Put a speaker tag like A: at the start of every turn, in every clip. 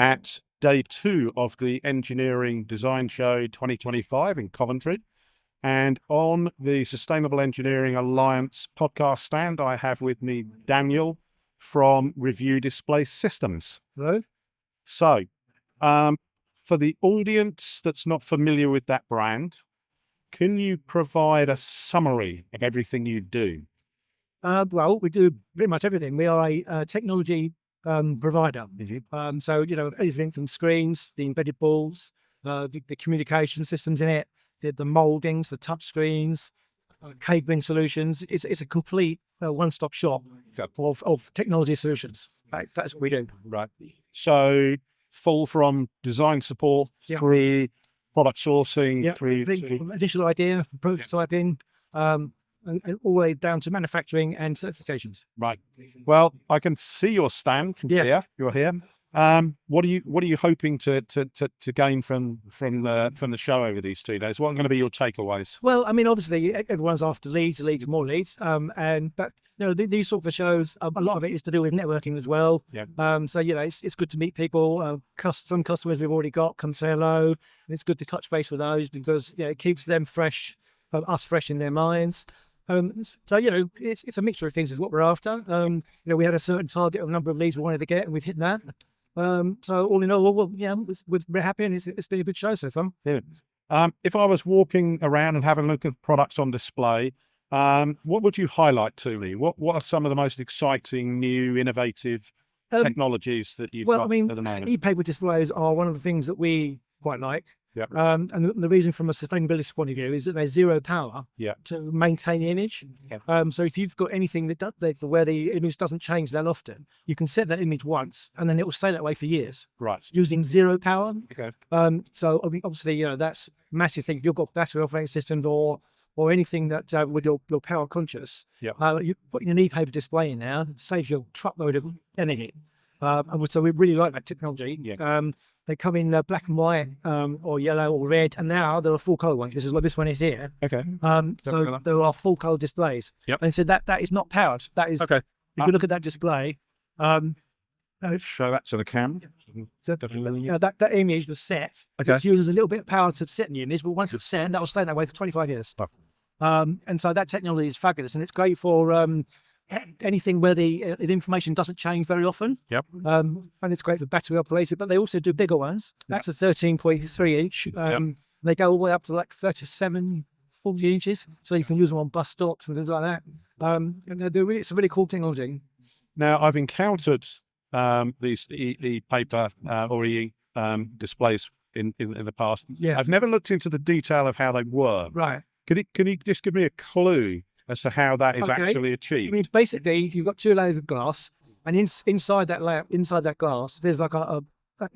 A: at day 2 of the Engineering Design Show 2025 in Coventry. And on the Sustainable Engineering Alliance podcast stand, I have with me Daniel from Review Display Systems.
B: Hello.
A: So, for the audience that's not familiar with that brand, can you provide a summary of everything you do?
B: Well, we do pretty much everything. We are a technology provider. So, anything from screens, the embedded balls, the communication systems in it, the moldings, the touch screens, cabling solutions. It's a complete one-stop shop of technology solutions. That's what we do.
A: Right. So, full from design support through product sourcing, through
B: additional idea, prototyping, and all the way down to manufacturing and certifications.
A: Right. Well, I can see your stand from here. You're here. What are you hoping to gain from the show over these 2 days? What are going to be your takeaways?
B: Well, I mean, obviously everyone's after leads, more leads. But these sort of shows, a lot of it is to do with networking as well.
A: Yeah.
B: So it's good to meet people. Some customers we've already got come say hello. And it's good to touch base with those because it keeps them fresh, us fresh in their minds. So it's a mixture of things is what we're after. We had a certain target of number of leads we wanted to get, and we've hit that. So all in all, we're happy, and it's been a good show so far.
A: Yeah. If I was walking around and having a look at products on display, what would you highlight to me? What are some of the most exciting, new, innovative technologies that you've got at the moment?
B: E-paper displays are one of the things that we quite like.
A: Yeah.
B: And the reason from a sustainability point of view is that they're zero power to maintain the image. Yeah. So if you've got anything where the image doesn't change that often, you can set that image once and then it will stay that way for years.
A: Right.
B: Using zero power.
A: Okay.
B: So I mean, obviously, that's a massive thing. If you've got battery operating systems or anything that with your power conscious, you put an e-paper display in now, it saves you a truckload of energy. And so we really like that technology. Yeah. They come in black and white, or yellow or red, and now there are full color ones. This is what this one is here.
A: Okay.
B: So there are full color displays.
A: Yep.
B: And so that is not powered. That is okay. If you look at that display,
A: show that to the camera.
B: That image was set. Okay. It uses a little bit of power to set the image, but once it's set, that will stay that way for 25 years. And so that technology is fabulous, and it's great for anything where the information doesn't change very often.
A: Yep.
B: And it's great for battery operated, but they also do bigger ones. That's a 13.3 inch. They go all the way up to like 37, 40 inches. So you can use them on bus stops and things like that. And it's a really cool technology.
A: Now, I've encountered these e-paper or displays in the past.
B: Yes.
A: I've never looked into the detail of how they work.
B: Right.
A: Can you just give me a clue as to how that is actually achieved?
B: I mean, basically, you've got 2 layers of glass, and inside that glass, there's like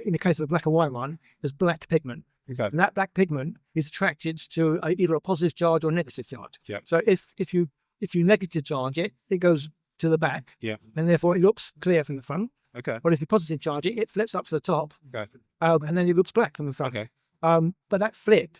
B: in the case of the black and white one, there's black pigment.
A: Okay.
B: And that black pigment is attracted to either a positive charge or a negative charge.
A: Yeah.
B: So if you negative charge it, it goes to the back.
A: Yeah.
B: And therefore it looks clear from the front.
A: Okay.
B: But if you positive charge it, it flips up to the top.
A: Okay.
B: And then it looks black from the front.
A: Okay.
B: But that flip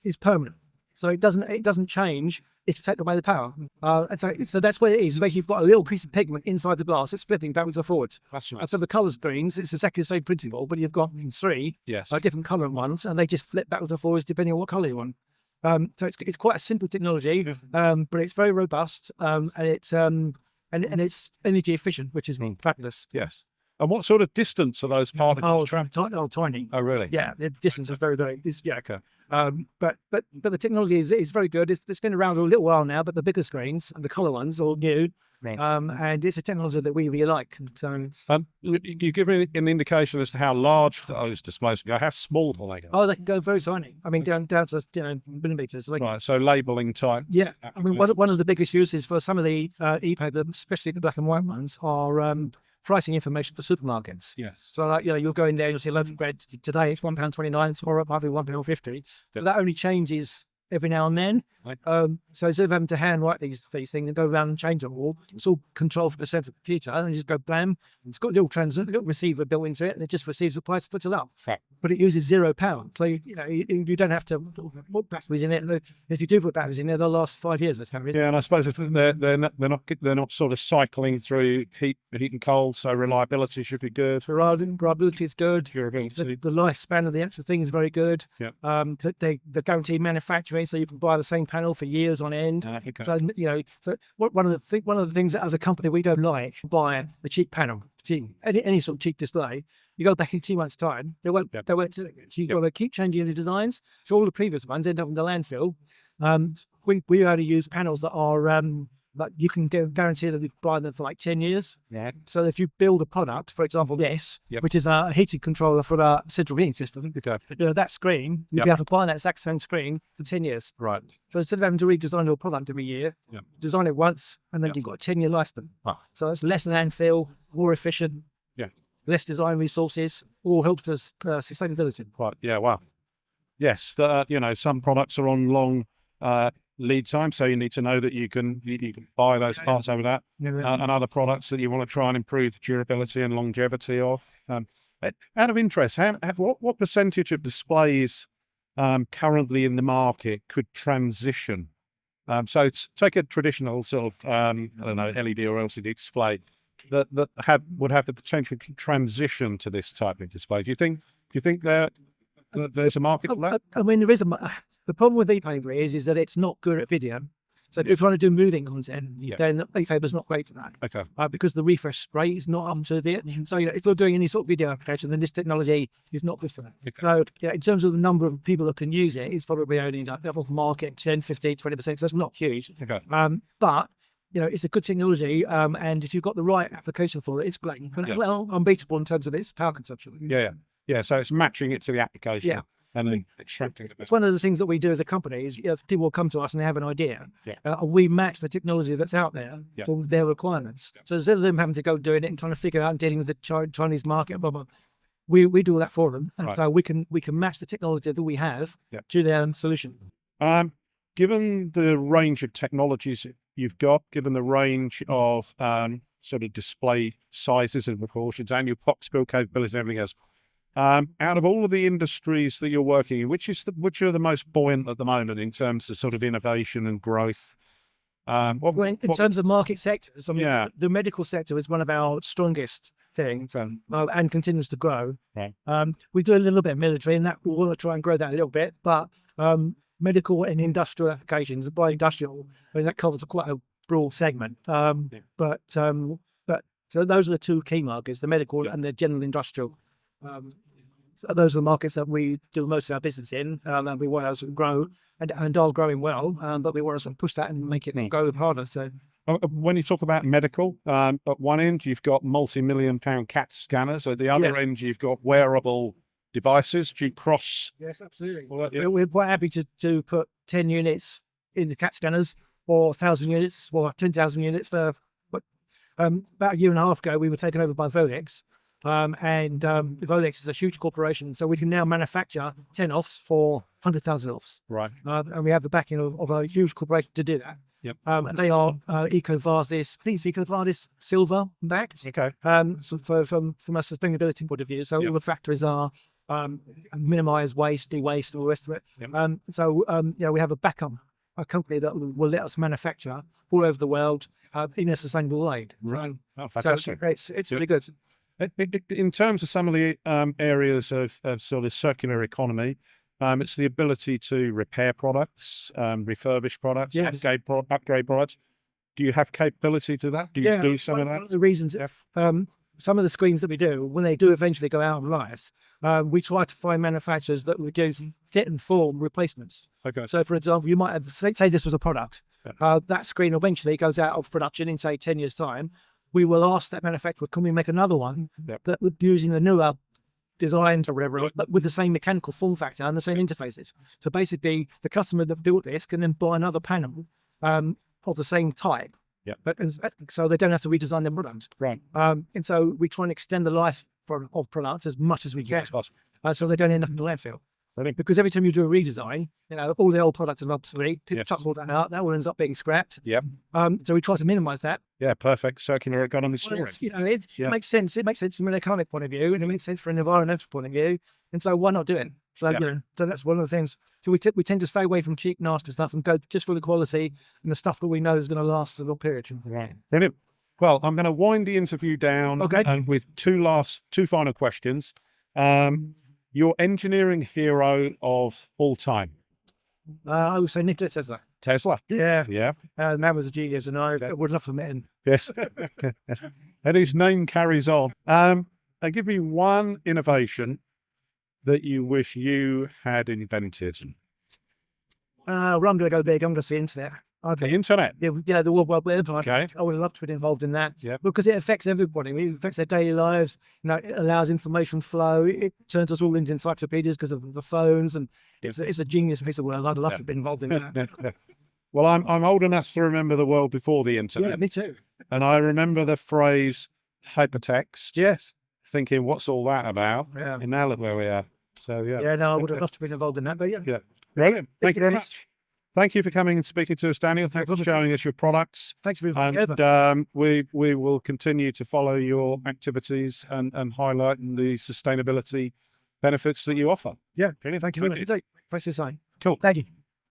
B: is permanent. So it doesn't change if you take away the power. And so that's what it is. Basically, you've got a little piece of pigment inside the glass. It's flipping backwards or forwards.
A: That's right.
B: And for the colour screens, it's exactly the same principle, but you've got 3 different colour ones, and they just flip backwards or forwards depending on what colour you want. So it's quite a simple technology, but it's very robust, and it's energy efficient, which is fabulous.
A: Yes. And what sort of distance are those particles traveling?
B: Tiny.
A: Oh, really?
B: Yeah, the distance is very, very.
A: Okay.
B: But the technology is very good. It's been around a little while now, but the bigger screens and the colour ones are all new. And it's a technology that we really like. So
A: you give me an indication as to how large those displays can go. How small will they go?
B: Oh, they can go very tiny. I mean, down to millimeters.
A: Right. So labelling type.
B: Yeah. I mean, one of the biggest uses for some of the e-paper, especially the black and white ones, are pricing information for supermarkets.
A: Yes.
B: So you'll go in there, you'll see a loaf of bread. Today it's £1.29. Tomorrow it might be £1.50. But that only changes every now and then.
A: Right.
B: So instead of having to hand write these things and go around and change them all, it's all controlled from the central computer, and you just go blam. It's got a little receiver built into it, and it just receives the price, puts it up. But it uses zero power, so you don't have to put batteries in it. If you do put batteries in there, they'll last 5 years.
A: Yeah, and I suppose if they're not sort of cycling through heat and cold, so reliability should be good.
B: Reliability is good.
A: Durability.
B: The lifespan of the actual thing is very good.
A: Yeah.
B: They guarantee manufacturing, so you can buy the same panel for years on end.
A: Okay.
B: So one of the things that as a company we don't like, buy a cheap panel, any sort of cheap display. You go back in 2 months' time, they won't do it. So you've got to keep changing the designs. So all the previous ones end up in the landfill. We only use panels that are like you can guarantee that you buy them for like 10 years.
A: Yeah.
B: So if you build a product, for example, this,
A: Yep.
B: which is a heating controller for a central heating system, that screen, you'll be able to buy that exact same screen for 10 years.
A: Right.
B: So instead of having to redesign your product every year,
A: Yep.
B: design it once, and then you've got a 10-year lifespan.
A: Ah.
B: So that's less landfill, more efficient, less design resources, all helps us sustainability.
A: Right. Yeah. Wow. Yes. Some products are on long lead time, so you need to know that you can buy those parts over that, and other products that you want to try and improve the durability and longevity of. Out of interest, what percentage of displays currently in the market could transition? So take a traditional sort of I don't know, LED or LCD display that would have the potential to transition to this type of display. Do you think there's a market for that?
B: I mean, there is the problem with e-paper is that it's not good at video. So if you're trying to do moving content, then e-paper's not great for that.
A: Okay.
B: Because the refresh rate is not up to it. So if you're doing any sort of video application, then this technology is not good for that.
A: Okay.
B: So in terms of the number of people that can use it, it's probably only level of market 10, 15, 20%. So it's not huge.
A: Okay.
B: But it's a good technology, and if you've got the right application for it, it's great. Well, unbeatable in terms of its power consumption.
A: Yeah. So it's matching it to the application.
B: Yeah.
A: And then extracting it.
B: It's one of the things that we do as a company is people will come to us and they have an idea. We match the technology that's out there to their requirements. So instead of them having to go doing it and trying to figure out and dealing with the Chinese market, blah, blah, we do that for them. And so we can match the technology that we have to their solution.
A: Given the range of technologies you've got, given the range of sort of display sizes and proportions and your box build capabilities and everything else, out of all of the industries that you're working in, which are the most buoyant at the moment in terms of sort of innovation and growth?
B: In terms of market sectors, the medical sector is one of our strongest things and continues to grow. We do a little bit of military, and that we want to try and grow that a little bit, but medical and industrial applications, by industrial, I mean, that covers quite a broad segment. But so those are the two key markets, the medical and the general industrial. So those are the markets that we do most of our business in, and we want to grow and are growing well, but we want to sort of push that and make it go harder. So
A: when you talk about medical, at one end you've got multi-million-pound CAT scanners, at the other end you've got wearable devices. Do you cross?
B: Yes, absolutely.
A: Well,
B: we're quite happy to put 10 units in the CAT scanners, or 1,000 units, or 10,000 units for. But about a year and a half ago, we were taken over by Volex. And Volex is a huge corporation, so we can now manufacture 10 offs for 100,000 offs.
A: Right.
B: And we have the backing of a huge corporation to do that.
A: Yep.
B: And they are EcoVadis, I think it's EcoVadis Silver backed.
A: Okay.
B: So from a sustainability point of view, so all the factories are minimize waste, de-waste, all the rest of it. Yep. We have a company that will let us manufacture all over the world in a sustainable way.
A: Right. Oh, fantastic.
B: So it's really good.
A: In terms of some of the areas of sort of circular economy, it's the ability to repair products, refurbish products, upgrade products. Do you have capability to that? Do you do some of that?
B: One of the reasons, some of the screens that we do, when they do eventually go out of life, we try to find manufacturers that would do fit and form replacements.
A: Okay.
B: So, for example, you might have, say this was a product. That screen eventually goes out of production in, say, 10 years' time. We will ask that manufacturer, can we make another one that would using the newer designs or whatever else, but with the same mechanical form factor and the same interfaces. So basically, the customer that built this can then buy another panel of the same type.
A: Yeah.
B: So they don't have to redesign their product.
A: Right.
B: And so we try and extend the life of products as much as we can, so they don't end up in the landfill.
A: Brilliant.
B: Because every time you do a redesign, all the old products are obsolete. People
A: Yes.
B: chuck all that out. That one ends up being scrapped.
A: Yep.
B: So we try to minimise that.
A: Yeah, perfect circular economy
B: Well,
A: story.
B: it makes sense. It makes sense from an economic point of view, and it makes sense from an environmental point of view. And so why not do it? So so that's one of the things. So we tend to stay away from cheap, nasty stuff and go just for the quality and the stuff that we know is going to last a long period.
A: Right. Brilliant. Well, I'm going to wind the interview down with two final questions. Your engineering hero of all time?
B: I would say Nikola Tesla.
A: Tesla.
B: Yeah.
A: Yeah.
B: The man was a genius, and I would love to meet him.
A: Yes. And his name carries on. I'll give you one innovation that you wish you had invented.
B: I'm going to go big. I'm going to say internet.
A: The internet.
B: Yeah, the World Wide Web.
A: Okay.
B: I would love to be involved in that.
A: Yeah.
B: Because it affects everybody. It affects their daily lives. It allows information flow. It turns us all into encyclopedias because of the phones, and it's a genius piece of work. I'd love to be involved in that.
A: Well, I'm old enough to remember the world before the internet.
B: Yeah, me too.
A: And I remember the phrase hypertext.
B: Yes.
A: Thinking, what's all that about?
B: Yeah.
A: And now look where we are. So, yeah.
B: Yeah, no, I would have loved to be involved in that. But yeah.
A: Brilliant. Thank you very
B: Dennis.
A: much. Thank you for coming and speaking to us, Daniel. Thanks for showing us your products.
B: Thanks for inviting me over.
A: We will continue to follow your activities and highlight the sustainability benefits that you offer.
B: Yeah, brilliant. Thank you very much indeed. Thanks for your time.
A: Cool.
B: Thank you.